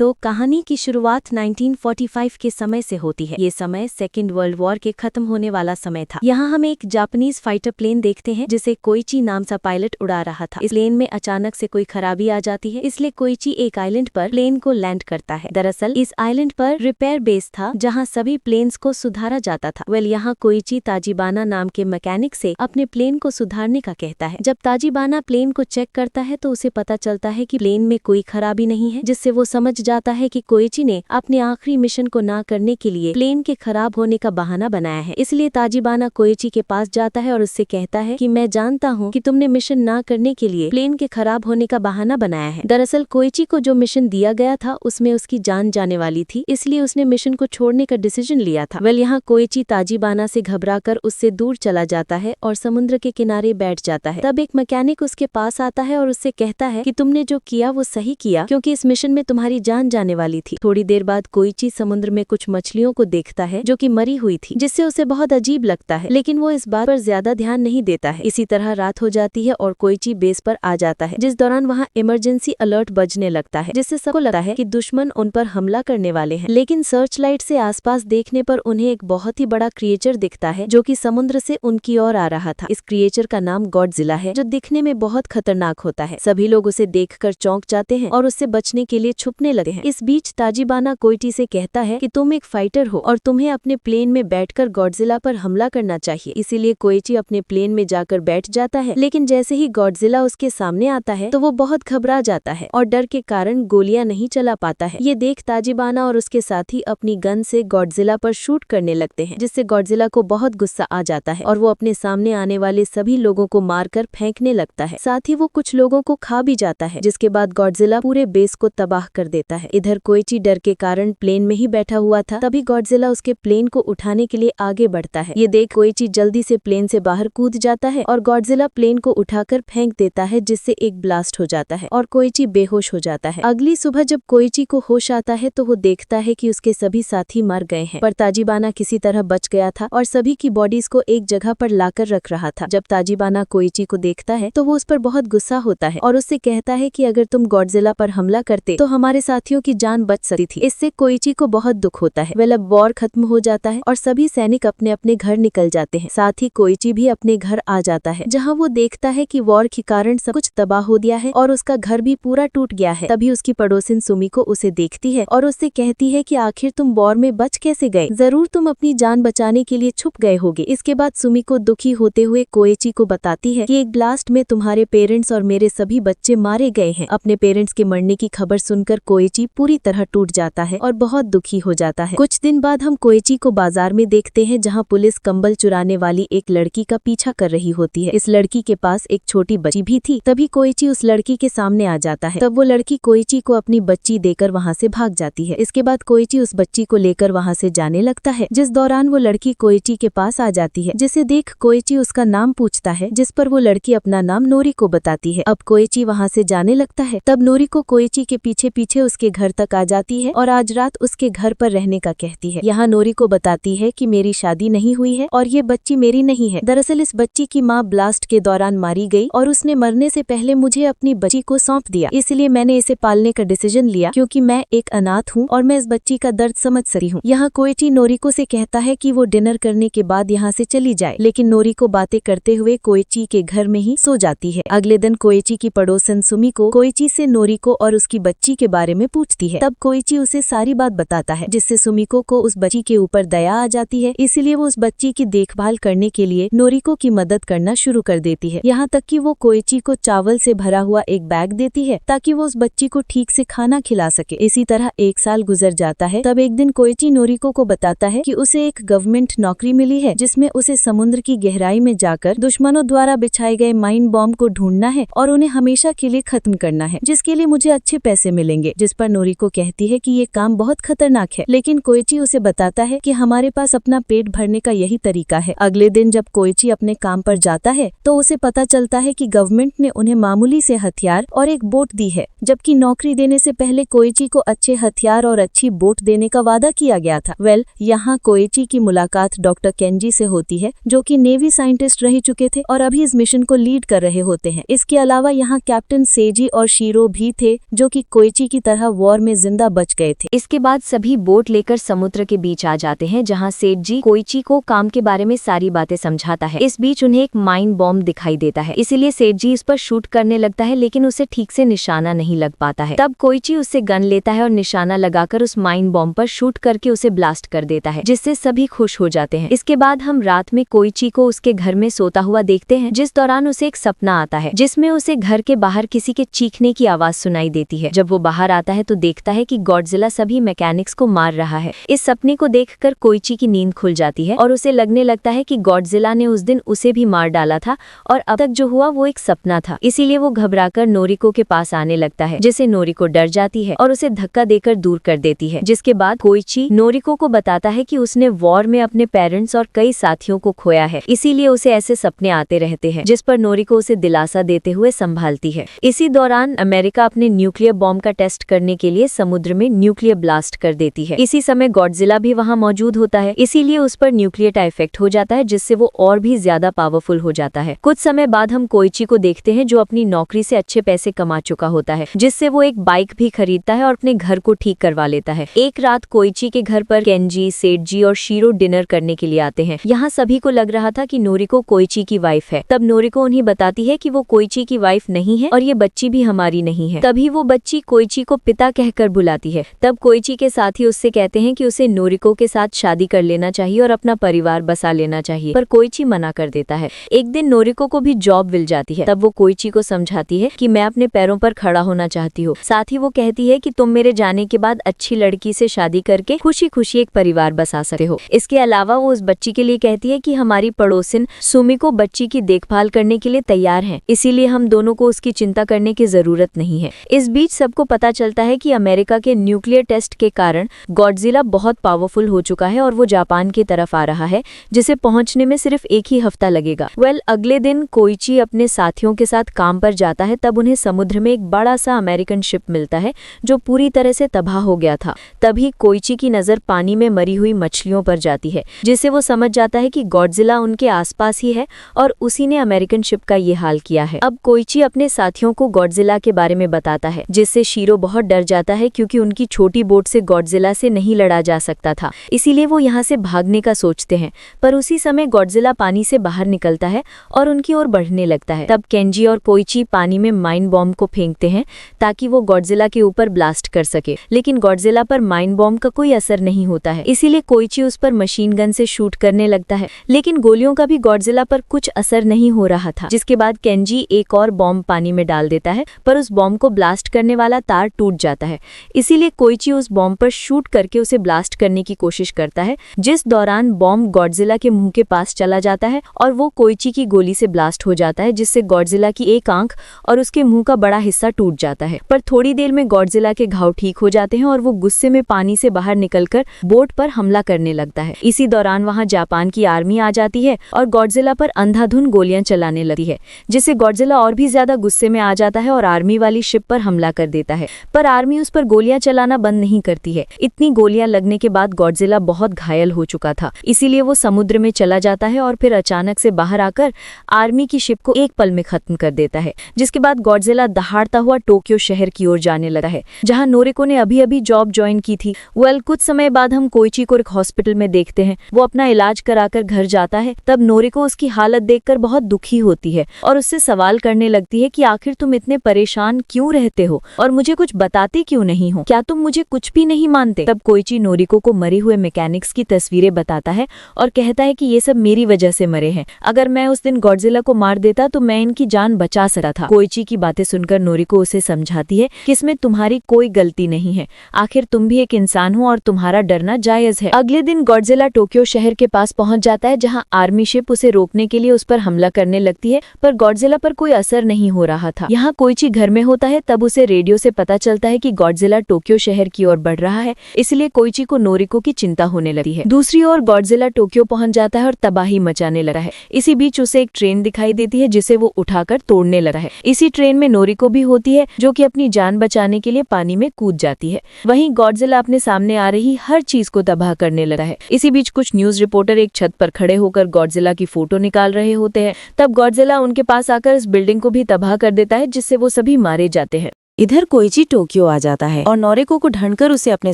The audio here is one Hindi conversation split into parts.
दोस्तों, कहानी की शुरुआत 1945 के समय से होती है। ये समय सेकेंड वर्ल्ड वॉर के खत्म होने वाला समय था। यहाँ हम एक जापानीज फाइटर प्लेन देखते हैं जिसे कोइची नाम सा पायलट उड़ा रहा था। इस प्लेन में अचानक से कोई खराबी आ जाती है, इसलिए कोइची एक आइलैंड पर प्लेन को लैंड करता है। दरअसल इस आइलैंड पर रिपेयर बेस था जहाँ सभी प्लेन्स को सुधारा जाता था। यहाँ कोइची ताजिबाना नाम के मैकेनिक से अपने प्लेन को सुधारने का कहता है। जब ताजिबाना प्लेन को चेक करता है तो उसे पता चलता है कि प्लेन में कोई खराबी नहीं है, जिससे वो समझ जाता है कि कोइची ने अपने आखिरी मिशन को ना करने के लिए प्लेन के खराब होने का बहाना बनाया है। इसलिए ताजिबाना कोइची के पास जाता है और उससे कहता है कि मैं जानता हूँ कि तुमने मिशन ना करने के लिए प्लेन के खराब होने का बहाना बनाया है। दरअसल कोइची को जो मिशन दिया गया था उसमें उसकी जान जाने वाली थी, इसलिए उसने मिशन को छोड़ने का डिसीजन लिया था। यहाँ कोइची ताजिबाना से घबराकर उससे दूर चला जाता है और समुद्र के किनारे बैठ जाता है। तब एक मैकेनिक उसके पास आता है और उससे कहता है कि तुमने जो किया वो सही किया, क्योंकि इस मिशन में तुम्हारी जान जाने वाली थी। थोड़ी देर बाद कोइची समुद्र में कुछ मछलियों को देखता है जो कि मरी हुई थी, जिससे उसे बहुत अजीब लगता है, लेकिन वो इस बात पर ज्यादा ध्यान नहीं देता है। इसी तरह रात हो जाती है और कोइची बेस पर आ जाता है, जिस दौरान वहाँ इमरजेंसी अलर्ट बजने लगता है, जिससे सबको लगता है कि दुश्मन उन पर हमला करने वाले हैं। लेकिन सर्च लाइट से आसपास देखने पर उन्हें एक बहुत ही बड़ा क्रिएचर दिखता है जो कि समुद्र से उनकी ओर आ रहा था। इस क्रिएचर का नाम गॉडजिला है, जो दिखने में बहुत खतरनाक होता है। सभी लोग उसे देखकर चौंक जाते हैं और उससे बचने के लिए छुपने लगे हैं। इस बीच ताजिबाना कोइची से कहता है कि तुम एक फाइटर हो और तुम्हें अपने प्लेन में बैठकर गॉडजिला पर हमला करना चाहिए। इसीलिए कोइची अपने प्लेन में जाकर बैठ जाता है, लेकिन जैसे ही गॉडजिला उसके सामने आता है तो वो बहुत घबरा जाता है और डर के कारण गोलियां नहीं चला पाता है। ये देख ताजिबाना और उसके साथी अपनी गन से गॉडजिला पर शूट करने लगते हैं, जिससे गॉडजिला को बहुत गुस्सा आ जाता है और वो अपने सामने आने वाले सभी लोगों को मारकर फेंकने लगता है। साथ ही वो कुछ लोगों को खा भी जाता है, जिसके बाद गॉडजिला पूरे बेस को तबाह कर देता है। इधर कोइची डर के कारण प्लेन में ही बैठा हुआ था, तभी गॉडजिला उसके प्लेन को उठाने के लिए आगे बढ़ता है। ये देख कोइची जल्दी से प्लेन से बाहर कूद जाता है और गॉडजिला प्लेन को उठाकर फेंक देता है, जिससे एक ब्लास्ट हो जाता है और कोइची बेहोश हो जाता है। अगली सुबह जब कोइची को होश आता है तो वो देखता है कि उसके सभी साथी मर गए हैं, पर ताजिबाना किसी तरह बच गया था और सभी की बॉडीज को एक जगह पर लाकर रख रहा था। जब ताजिबाना कोइची को देखता है तो वो उस पर बहुत गुस्सा होता है और उससे कहता है कि अगर तुम गॉडजिला पर हमला करते तो हमारे साथियों की जान बच सकती थी। इससे कोइची को बहुत दुख होता है। अब वॉर खत्म हो जाता है और सभी सैनिक अपने अपने घर निकल जाते हैं। साथ ही कोइची भी अपने घर आ जाता है, जहाँ वो देखता है कि वॉर के कारण सब कुछ तबाह हो गया है और उसका घर भी पूरा टूट गया है। तभी उसकी पड़ोसिन सुमिको उसे देखती है और उससे कहती है कि आखिर तुम वॉर में बच कैसे गए? जरूर तुम अपनी जान बचाने के लिए छुप गए होगे। इसके बाद सुमिको दुखी होते हुए कोइची को बताती है कि एक ब्लास्ट में तुम्हारे पेरेंट्स और मेरे सभी बच्चे मारे गए हैं। अपने पेरेंट्स के मरने की खबर सुनकर कोइची पूरी तरह टूट जाता है और बहुत दुखी हो जाता है। कुछ दिन बाद हम कोइची को बाजार में देखते हैं, जहां पुलिस कंबल चुराने वाली एक लड़की का पीछा कर रही होती है। इस लड़की के पास एक छोटी बच्ची भी थी। तभी कोइची उस लड़की के सामने आ जाता है। तब वो लड़की कोइची को अपनी बच्ची देकर वहां से भाग जाती है। इसके बाद कोइची उस बच्ची को लेकर वहां से जाने लगता है, जिस दौरान वो लड़की कोइची के पास आ जाती है, जिसे देख कोइची उसका नाम पूछता है, जिस पर वो लड़की अपना नाम नोरी को बताती है। अब कोइची वहां से जाने लगता है। तब नोरी को कोइची के पीछे पीछे उसके घर तक आ जाती है और आज रात उसके घर पर रहने का कहती है। यहाँ नोरी को बताती है कि मेरी शादी नहीं हुई है और ये बच्ची मेरी नहीं है। दरअसल इस बच्ची की माँ ब्लास्ट के दौरान मारी गई और उसने मरने से पहले मुझे अपनी बच्ची को सौंप दिया, इसलिए मैंने इसे पालने का डिसीजन लिया, क्योंकि मैं एक अनाथ हूँ और मैं इस बच्ची का दर्द समझ सकती हूँ। यहाँ कोइची नोरिको से कहता है कि वो डिनर करने के बाद यहाँ से चली जाए, लेकिन नोरिको बातें करते हुए कोइची के घर में ही सो जाती है। अगले दिन कोइची की पड़ोसन सुमिको कोइची से नोरिको और उसकी बच्ची के बारे में पूछती है। तब कोइची उसे सारी बात बताता है, जिससे सुमिको को उस बच्ची के ऊपर दया आ जाती है। इसीलिए वो उस बच्ची की देखभाल करने के लिए नोरिको की मदद करना शुरू कर देती है। यहाँ तक कि वो कोइची को चावल से भरा हुआ एक बैग देती है ताकि वो उस बच्ची को ठीक से खाना खिला सके। इसी तरह एक साल गुजर जाता है। तब एक दिन कोइची नोरिको को बताता है कि उसे एक गवर्नमेंट नौकरी मिली है, जिसमें उसे समुद्र की गहराई में जाकर दुश्मनों द्वारा बिछाए गए माइन बॉम्ब को ढूंढना है और उन्हें हमेशा के लिए खत्म करना है, जिसके लिए मुझे अच्छे पैसे मिलेंगे। जिस पर नोरिको कहती है कि ये काम बहुत खतरनाक है, लेकिन कोइची उसे बताता है कि हमारे पास अपना पेट भरने का यही तरीका है। अगले दिन जब कोइची अपने काम पर जाता है तो उसे पता चलता है कि गवर्नमेंट ने उन्हें मामूली से हथियार और एक बोट दी है, जबकि नौकरी देने से पहले कोइची को अच्छे हथियार और अच्छी बोट देने का वादा किया गया था। यहाँ कोइची की मुलाकात डॉक्टर केंजी से होती है, जो कि नेवी साइंटिस्ट रह चुके थे और अभी इस मिशन को लीड कर रहे होते हैं। इसके अलावा यहाँ कैप्टन सेजी और शीरो भी थे, जो कि कोइची की तरह वॉर में जिंदा बच गए थे। इसके बाद सभी बोट लेकर समुद्र के बीच आ जाते हैं, जहाँ सेठ जी कोइची को काम के बारे में सारी बातें समझाता है। इस बीच उन्हें एक माइन बॉम्ब दिखाई देता है, इसीलिए सेठ जी इस पर शूट करने लगता है, लेकिन उसे ठीक से निशाना नहीं लग पाता है। तब कोइची उससे गन लेता है और निशाना लगाकर उस माइन बॉम्ब पर शूट करके उसे ब्लास्ट कर देता है, जिससे सभी खुश हो जाते हैं। इसके बाद हम रात में कोइची को उसके घर में सोता हुआ देखते हैं, जिस दौरान उसे एक सपना आता है जिसमें उसे घर के बाहर किसी के चीखने की आवाज सुनाई देती है। जब वो बाहर आता है तो देखता है कि गॉडजिला सभी मैकेनिक्स को मार रहा है। इस सपने को देखकर कोइची की नींद खुल जाती है और उसे लगने लगता है कि गॉडजिला ने उस दिन उसे भी मार डाला था और अब तक जो हुआ वो एक सपना था। इसीलिए वो घबराकर नोरिको के पास आने लगता है, जिससे नोरिको डर जाती है और उसे धक्का देकर दूर कर देती है। जिसके बाद कोइची नोरिको को बताता है कि उसने वॉर में अपने पेरेंट्स और कई साथियों को खोया है, इसीलिए उसे ऐसे सपने आते रहते हैं, जिस पर नोरिको उसे दिलासा देते हुए संभालती है। इसी दौरान अमेरिका अपने न्यूक्लियर बॉम्ब का टेस्ट करने के लिए समुद्र में न्यूक्लियर ब्लास्ट कर देती है। इसी समय गॉडजिला भी वहां मौजूद होता है, इसीलिए उस पर न्यूक्लियर का इफेक्ट हो जाता है, जिससे वो और भी ज्यादा पावरफुल हो जाता है। कुछ समय बाद हम कोइची को देखते हैं, जो अपनी नौकरी से अच्छे पैसे कमा चुका होता है, जिससे वो एक बाइक भी खरीदता है और अपने घर को ठीक करवा लेता है। एक रात कोइची के घर पर केंजी, सेठ जी और शीरो डिनर करने के लिए आते हैं। यहाँ सभी को लग रहा था कि नोरिको कोइची की वाइफ है। तब नोरिको उन्हें बताती है कि वो कोइची की वाइफ नहीं है और ये बच्ची भी हमारी नहीं है। तभी वो बच्ची कोइची को पिता कहकर बुलाती है। तब कोइची के साथी उससे कहते हैं कि उसे नोरिको के साथ शादी कर लेना चाहिए और अपना परिवार बसा लेना चाहिए, पर कोइची मना कर देता है। एक दिन नोरिको को भी जॉब मिल जाती है। तब वो कोइची को समझाती है कि मैं अपने पैरों पर खड़ा होना चाहती हूँ। साथ ही वो कहती है कि तुम मेरे जाने के बाद अच्छी लड़की से शादी करके खुशी खुशी एक परिवार बसा सकते हो। इसके अलावा वो उस बच्ची के लिए कहती है कि हमारी पड़ोसिन सुमिको बच्ची की देखभाल करने के लिए तैयार है, इसीलिए हम दोनों को उसकी चिंता करने की जरूरत नहीं है। इस बीच सबको पता चलता है कि अमेरिका के न्यूक्लियर टेस्ट के कारण गॉडजिला बहुत पावरफुल हो चुका है और वो जापान की तरफ आ रहा है, जिसे पहुंचने में सिर्फ एक ही हफ्ता लगेगा। अगले दिन कोइची अपने साथियों के साथ काम पर जाता है। तब उन्हें समुद्र में एक बड़ा सा अमेरिकन शिप मिलता है, जो पूरी तरह से तबाह हो गया था। तभी कोइची की नजर पानी में मरी हुई मछलियों पर जाती है, जिससे वो समझ जाता है कि गॉडजिला उनके आसपास ही है और उसी ने अमेरिकन शिप का ये हाल किया है। अब कोइची अपने साथियों को गॉडजिला के बारे में बताता है, जिससे शीरो बहुत डर जाता है, क्योंकि उनकी छोटी बोट से गॉडजिला से नहीं लड़ा जा सकता था। इसीलिए वो यहाँ से भागने का सोचते हैं, पर उसी समय गॉडजिला पानी से बाहर निकलता है और उनकी ओर बढ़ने लगता है। तब केंजी और कोइची पानी में माइन बॉम्ब को फेंकते हैं ताकि वो गॉडजिला के ऊपर ब्लास्ट कर सके, लेकिन गॉडजिला पर माइन बॉम्ब का कोई असर नहीं होता है। इसीलिए कोइची उस पर मशीन गन से शूट करने लगता है, लेकिन गोलियों का भी गॉडजिला पर कुछ असर नहीं हो रहा था। जिसके बाद केंजी एक और बॉम्ब पानी में डाल देता है, पर उस बॉम्ब को ब्लास्ट करने वाला तार टूट जाता है। इसीलिए कोइची उस बॉम्ब पर शूट करके उसे ब्लास्ट करने की कोशिश करता है, जिस दौरान बॉम्ब गॉडजिला के मुंह के पास चला जाता है और वो कोइची की गोली से ब्लास्ट हो जाता है, जिससे गॉडजिला की एक आंख और उसके मुंह का बड़ा हिस्सा टूट जाता है। पर थोड़ी देर में गॉडजिला के घाव ठीक हो जाते हैं और वो गुस्से में पानी से बाहर निकलकर बोट पर हमला करने लगता है। इसी दौरान वहां जापान की आर्मी आ जाती है और गॉडजिला पर अंधाधुंध गोलियां चलाने लगती है, जिससे गॉडजिला और भी ज्यादा गुस्से में आ जाता है और आर्मी वाली शिप पर हमला कर देता है। पर आर्मी उस पर गोलियां चलाना बंद नहीं करती है। इतनी गोलियां लगने के बाद गॉडजिला बहुत घायल हो चुका था, इसीलिए वो समुद्र में चला जाता है और फिर अचानक से बाहर आकर आर्मी की शिप को एक पल में खत्म कर देता है। जिसके बाद गॉडजिला दहाड़ता हुआ टोक्यो शहर की ओर जाने लगा है, जहां नोरिको ने अभी अभी जॉब ज्वाइन की थी। कुछ समय बाद हम कोइची को एक हॉस्पिटल में देखते हैं। वो अपना इलाज कराकर घर जाता है। तब नोरिको उसकी हालत देखकर बहुत दुखी होती है और उससे सवाल करने लगती है कि आखिर तुम इतने परेशान क्यों रहते हो और मुझे कुछ बताते क्यों नहीं हो? क्या तुम मुझे कुछ भी नहीं मानते? तब कोइची नोरिको को मरे हुए मैकेनिक्स की तस्वीरें बताता है और कहता है कि ये सब मेरी वजह से मरे हैं। अगर मैं उस दिन गॉडजिला को मार देता तो मैं इनकी जान बचा सकता था। कोइची की बातें सुनकर नोरिको उसे समझाती है कि इसमें तुम्हारी कोई गलती नहीं है, आखिर तुम भी एक इंसान हो और तुम्हारा डरना जायज है। अगले दिन गॉडजिला टोक्यो शहर के पास पहुंच जाता है, जहां आर्मी शिप उसे रोकने के लिए उस पर हमला करने लगती है, पर गॉडजिला पर कोई असर नहीं हो रहा था। यहाँ कोइची घर में होता है। तब उसे रेडियो से पता चलता है कि गॉडजिला टोक्यो शहर की ओर बढ़ रहा है, इसलिए कोइची को नोरिको की चिंता होने लगती है। दूसरी ओर गॉडजिला टोक्यो पहुंच जाता है और तबाही मचाने लगा है। इसी बीच उसे एक ट्रेन दिखाई देती है, जिसे वो उठाकर तोड़ने लगा है। इसी ट्रेन में नोरिको भी होती है, जो कि अपनी जान बचाने के लिए पानी में कूद जाती है। वहीं गॉडजिला अपने सामने आ रही हर चीज को तबाह करने लगा है। इसी बीच कुछ न्यूज रिपोर्टर एक छत पर खड़े होकर गॉडजिला की फोटो निकाल रहे होते हैं। तब गॉडजिला उनके पास आकर इस बिल्डिंग को भी तबाह कर देता है, जिससे वो सभी मारे जाते हैं। इधर कोइची टोक्यो आ जाता है और नोरिको को ढूंढकर उसे अपने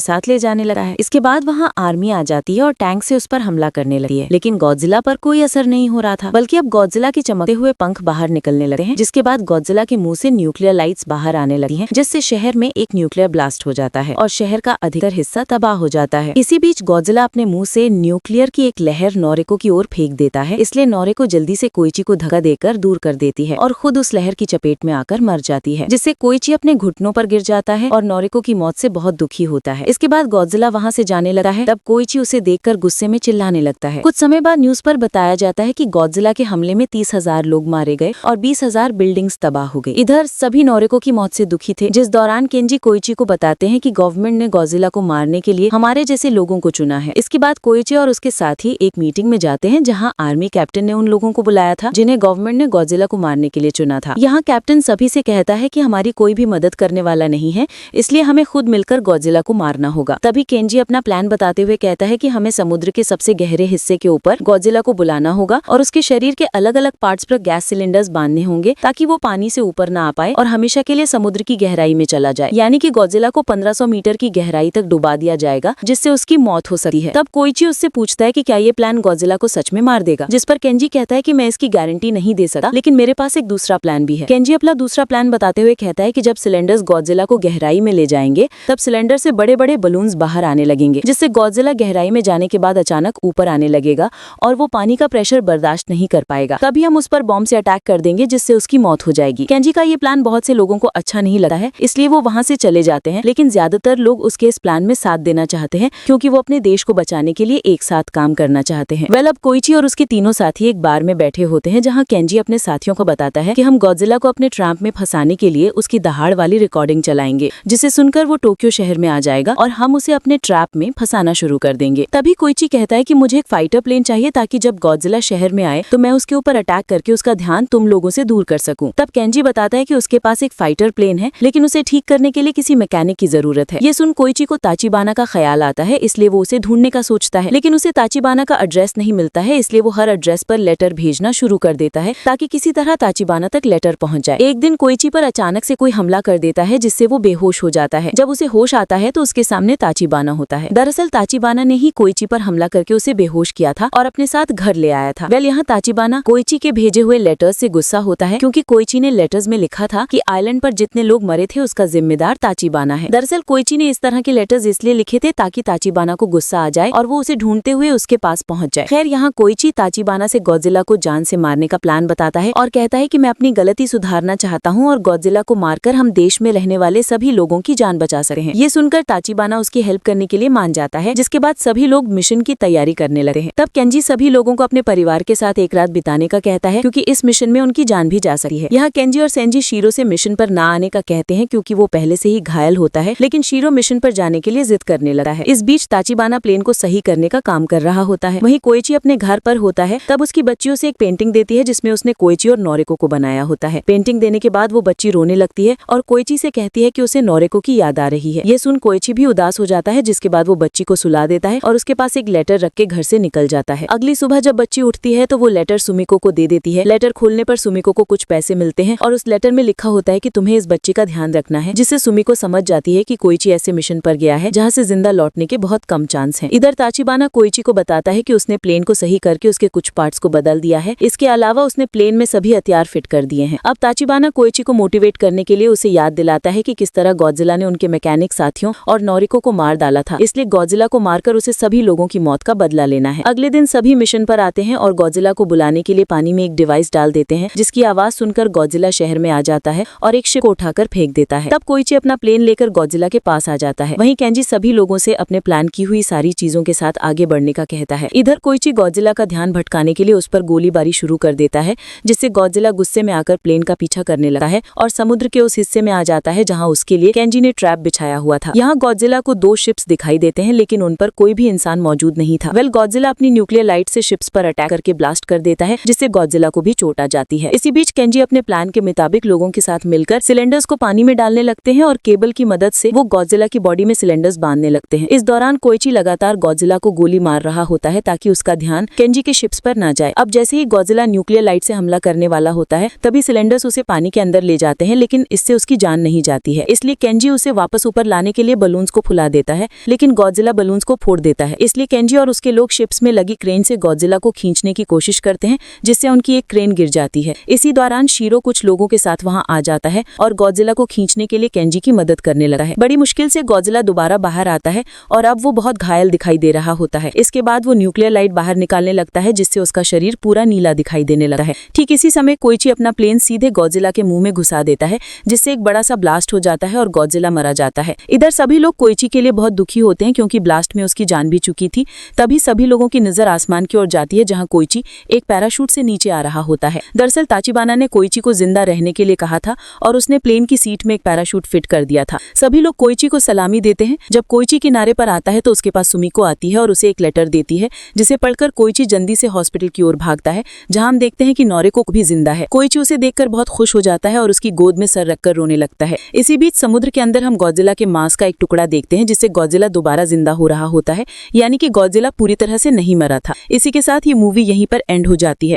साथ ले जाने लगा है। इसके बाद वहाँ आर्मी आ जाती है और टैंक से उस पर हमला करने लगती है, लेकिन गॉडजिला पर कोई असर नहीं हो रहा था, बल्कि अब गॉडजिला के चमकते हुए पंख बाहर निकलने लगे हैं, जिसके बाद गॉडजिला के मुंह से न्यूक्लियर लाइट्स बाहर आने लगी हैं, जिससे शहर में एक न्यूक्लियर ब्लास्ट हो जाता है और शहर का अधिकतर हिस्सा तबाह हो जाता है। इसी बीच गॉडजिला अपने मुंह से न्यूक्लियर की एक लहर नोरिको की ओर फेंक देता है, इसलिए नोरिको जल्दी से कोइची को धक्का देकर दूर कर देती है और खुद उस लहर की चपेट में आकर मर जाती है, जिससे कोइची अपने घुटनों पर गिर जाता है और नोरिको की मौत से बहुत दुखी होता है। इसके बाद गॉडजिला वहाँ से जाने लगा है, तब कोइची उसे देखकर गुस्से में चिल्लाने लगता है। कुछ समय बाद न्यूज पर बताया जाता है कि गॉडजिला के हमले में 30,000 लोग मारे गए और 20,000 बिल्डिंग्स तबाह हो गई। इधर सभी नोरिको की मौत से दुखी थे, जिस दौरान केंजी कोइची को बताते हैं कि गवर्नमेंट ने गॉडजिला को मारने के लिए हमारे जैसे लोगों को चुना है। इसके बाद कोइची और उसके साथी एक मीटिंग में जाते हैं, जहाँ आर्मी कैप्टन ने उन लोगों को बुलाया था जिन्हें गवर्नमेंट ने गॉडजिला को मारने के लिए चुना था। यहाँ कैप्टन सभी से कहता है कि हमारी कोई भी मदद करने वाला नहीं है, इसलिए हमें खुद मिलकर गॉडजिला को मारना होगा। तभी केंजी अपना प्लान बताते हुए कहता है कि हमें समुद्र के सबसे गहरे हिस्से के ऊपर गॉडजिला को बुलाना होगा और उसके शरीर के अलग अलग पार्ट्स पर गैस सिलेंडर्स बांधने होंगे ताकि वो पानी से ऊपर ना आ पाए और हमेशा के लिए समुद्र की गहराई में चला जाए, यानी कि गॉडजिला को 1500 मीटर की गहराई तक डुबा दिया जाएगा, जिससे उसकी मौत हो सकती है। तब कोइची उससे पूछता है कि क्या ये प्लान गॉडजिला को सच में मार देगा, जिस पर केंजी कहता है कि मैं इसकी गारंटी नहीं दे सकता, लेकिन मेरे पास एक दूसरा प्लान भी है। केंजी अपना दूसरा प्लान बताते हुए कहता है कि जब सिलेंडर्स गॉडजिला को गहराई में ले जाएंगे तब सिलेंडर से बड़े बड़े बलून्स बाहर आने लगेंगे, जिससे गॉडजिला गहराई में जाने के बाद अचानक ऊपर आने लगेगा और वो पानी का प्रेशर बर्दाश्त नहीं कर पाएगा। तभी हम उस पर बॉम्ब से अटैक कर देंगे, जिससे उसकी मौत हो जाएगी। केंजी का ये प्लान बहुत से लोगों को अच्छा नहीं लगता है, इसलिए वो वहाँ से चले जाते हैं, लेकिन ज्यादातर लोग उसके इस प्लान में साथ देना चाहते हैं, क्योंकि वो अपने देश को बचाने के लिए एक साथ काम करना चाहते हैं। वेल, अब कोइची और उसके तीनों साथी एक बार में बैठे होते हैं, जहाँ केंजी अपने साथियों को बताता है कि हम गॉडजिला को अपने ट्रैप में फंसाने के लिए उसकी दहाड़ वाली रिकॉर्डिंग चलाएंगे, जिसे सुनकर वो टोक्यो शहर में आ जाएगा और हम उसे अपने ट्रैप में फंसाना शुरू कर देंगे। तभी कोइची कहता है कि मुझे एक फाइटर प्लेन चाहिए, ताकि जब गॉडजिला शहर में आए तो मैं उसके ऊपर अटैक करके उसका ध्यान तुम लोगों से दूर कर सकूं। तब केंजी बताता है कि उसके पास एक फाइटर प्लेन है, लेकिन उसे ठीक करने के लिए किसी मैकेनिक की जरूरत है। ये सुन कोइची को ताचिबाना का ख्याल आता है, इसलिए वो उसे ढूंढने का सोचता है, लेकिन उसे ताचिबाना का एड्रेस नहीं मिलता है, इसलिए वो हर एड्रेस पर लेटर भेजना शुरू कर देता है ताकि किसी तरह ताचिबाना तक लेटर पहुंच जाए। एक दिन कोइची पर अचानक से कोई हमला कर देता है, जिससे वो बेहोश हो जाता है। जब उसे होश आता है तो उसके सामने ताचिबाना होता है। दरअसल ताचिबाना ने ही कोइची पर हमला करके उसे बेहोश किया था और अपने साथ घर ले आया था। वेल, यहाँ ताचिबाना कोइची के भेजे हुए लेटर्स से गुस्सा होता है, क्योंकि कोइची ने लेटर्स में लिखा था कि आइलैंड पर जितने लोग मरे थे उसका जिम्मेदार ताचिबाना है। दरअसल कोइची ने इस तरह के लेटर्स इसलिए लिखे थे ताकि ताचिबाना को गुस्सा आ जाए और वो उसे ढूंढते हुए उसके पास पहुंच जाए। खैर, यहाँ कोइची ताचिबाना से गॉडजिला को जान से मारने का प्लान बताता है और कहता है कि मैं अपनी गलती सुधारना चाहता हूँ और गॉडजिला को मारकर हम देश में रहने वाले सभी लोगों की जान बचा सकते हैं। ये सुनकर ताचिबाना उसकी हेल्प करने के लिए मान जाता है, जिसके बाद सभी लोग मिशन की तैयारी करने लगते हैं। तब केंजी सभी लोगों को अपने परिवार के साथ एक रात बिताने का कहता है, क्योंकि इस मिशन में उनकी जान भी जा सकती है। यहाँ केंजी और सेंजी शीरो से मिशन पर ना आने का कहते हैं, क्योंकि वो पहले से ही घायल होता है, लेकिन शीरो मिशन पर जाने के लिए जिद करने लगा है। इस बीच ताचिबाना प्लेन को सही करने का काम कर रहा होता है। वहीं कोइची अपने घर पर होता है। तब उसकी बच्चियों से एक पेंटिंग देती है, जिसमें उसने कोइची और नोरिको को बनाया होता है। पेंटिंग देने के बाद वो बच्ची रोने लगती है और कोइची से कहती है कि उसे नोरिको की याद आ रही है। ये सुन कोइची भी उदास हो जाता है, जिसके बाद वो बच्ची को सुला देता है और उसके पास एक लेटर रख के घर से निकल जाता है। अगली सुबह जब बच्ची उठती है तो वो लेटर सुमिको को दे देती है। लेटर खोलने पर सुमिको को कुछ पैसे मिलते हैं और उस लेटर में लिखा होता है कि तुम्हें इस बच्ची का ध्यान रखना है, जिससे सुमिको समझ जाती है कि कोइची ऐसे मिशन पर गया है जहाँ से जिंदा लौटने के बहुत कम चांस हैं। इधर ताचिबाना कोइची को बताता है कि उसने प्लेन को सही करके उसके कुछ पार्ट्स को बदल दिया है। इसके अलावा उसने प्लेन में सभी हथियार फिट कर दिए हैं। अब ताचिबाना कोइची को मोटिवेट करने के लिए उसे याद दिलाता है कि किस तरह गॉडजिला ने उनके मैकेनिक साथियों और नोरिको को मार डाला था, इसलिए गॉडजिला को मारकर उसे सभी लोगों की मौत का बदला लेना है। अगले दिन सभी मिशन पर आते हैं और गॉडजिला को बुलाने के लिए पानी में एक डिवाइस डाल देते हैं, जिसकी आवाज सुनकर गॉडजिला शहर में आ जाता है और एक शिप को उठाकर फेंक देता है। तब कोइची अपना प्लेन लेकर गॉडजिला के पास आ जाता है। वहीं केंजी सभी लोगों से अपने प्लान की हुई सारी चीजों के साथ आगे बढ़ने का कहता है। इधर कोइची गॉडजिला का ध्यान भटकाने के लिए उस पर गोलीबारी शुरू कर देता है, जिससे गॉडजिला गुस्से में आकर प्लेन का पीछा करने लगा है और समुद्र के उस हिस्से में आ जाता है जहाँ उसके लिए केंजी ने ट्रैप बिछाया हुआ था। यहाँ गॉडजिला को 2 शिप्स दिखाई देते हैं, लेकिन उन पर कोई भी इंसान मौजूद नहीं था। वेल, गॉडजिला अपनी न्यूक्लियर लाइट से शिप्स पर अटैक करके ब्लास्ट कर देता है, जिससे गॉडजिला को भी चोट आ जाती है। इसी बीच केंजी अपने प्लान के मुताबिक लोगों के साथ मिलकर सिलेंडर्स को पानी में डालने लगते हैं और केबल की मदद से वो गॉडजिला की बॉडी में सिलेंडर्स बांधने लगते हैं। इस दौरान कोइची लगातार गॉडजिला को गोली मार रहा होता है ताकि उसका ध्यान केंजी के शिप्स पर ना जाए। अब जैसे ही गॉडजिला न्यूक्लियर लाइट से हमला करने वाला होता है, तभी सिलेंडर्स उसे पानी के अंदर ले जाते हैं, लेकिन इससे उसकी उसकी जान नहीं जाती है। इसलिए केंजी उसे वापस ऊपर लाने के लिए बलून्स को फुला देता है, लेकिन गॉडजिला बलून्स को फोड़ देता है। इसलिए केंजी और उसके लोग शिप्स में लगी क्रेन से गॉडजिला को खींचने की कोशिश करते हैं, जिससे उनकी एक क्रेन गिर जाती है। इसी दौरान शीरो कुछ लोगों के साथ वहां आ जाता है और गॉडजिला को खींचने के लिए केंजी की मदद करने लगा है। बड़ी मुश्किल से गॉडजिला दोबारा बाहर आता है और अब वो बहुत घायल दिखाई दे रहा होता है। इसके बाद वो न्यूक्लियर लाइट बाहर निकालने लगता है, जिससे उसका शरीर पूरा नीला दिखाई देने लगा है। ठीक इसी समय कोइची अपना प्लेन सीधे गॉडजिला के मुंह में घुसा देता है, जिससे एक बड़ा सा ब्लास्ट हो जाता है और गॉडजिला मारा जाता है। इधर सभी लोग कोइची के लिए बहुत दुखी होते हैं, क्योंकि ब्लास्ट में उसकी जान भी चुकी थी। तभी सभी लोगों की नजर आसमान की ओर जाती है, जहां कोइची एक पैराशूट से नीचे आ रहा होता है। दरअसल ताचिबाना ने कोइची को जिंदा रहने के लिए कहा था और उसने प्लेन की सीट में एक पैराशूट फिट कर दिया था। सभी लोग कोइची को सलामी देते हैं। जब कोइची किनारे पर आता है तो उसके पास सुमिको आती है और उसे एक लेटर देती है, जिसे पढ़कर कोइची जल्दी से हॉस्पिटल की ओर भागता है, जहां हम देखते हैं कि नोरिको भी जिंदा है। कोइची उसे देखकर बहुत खुश हो जाता है और उसकी गोद में सर रखकर रोने लगता है। इसी बीच समुद्र के अंदर हम गॉडजिला के मांस का एक टुकड़ा देखते हैं, जिससे गॉडजिला दोबारा जिंदा हो रहा होता है, यानी कि गॉडजिला पूरी तरह से नहीं मरा था। इसी के साथ ये मूवी यहीं पर एंड हो जाती है।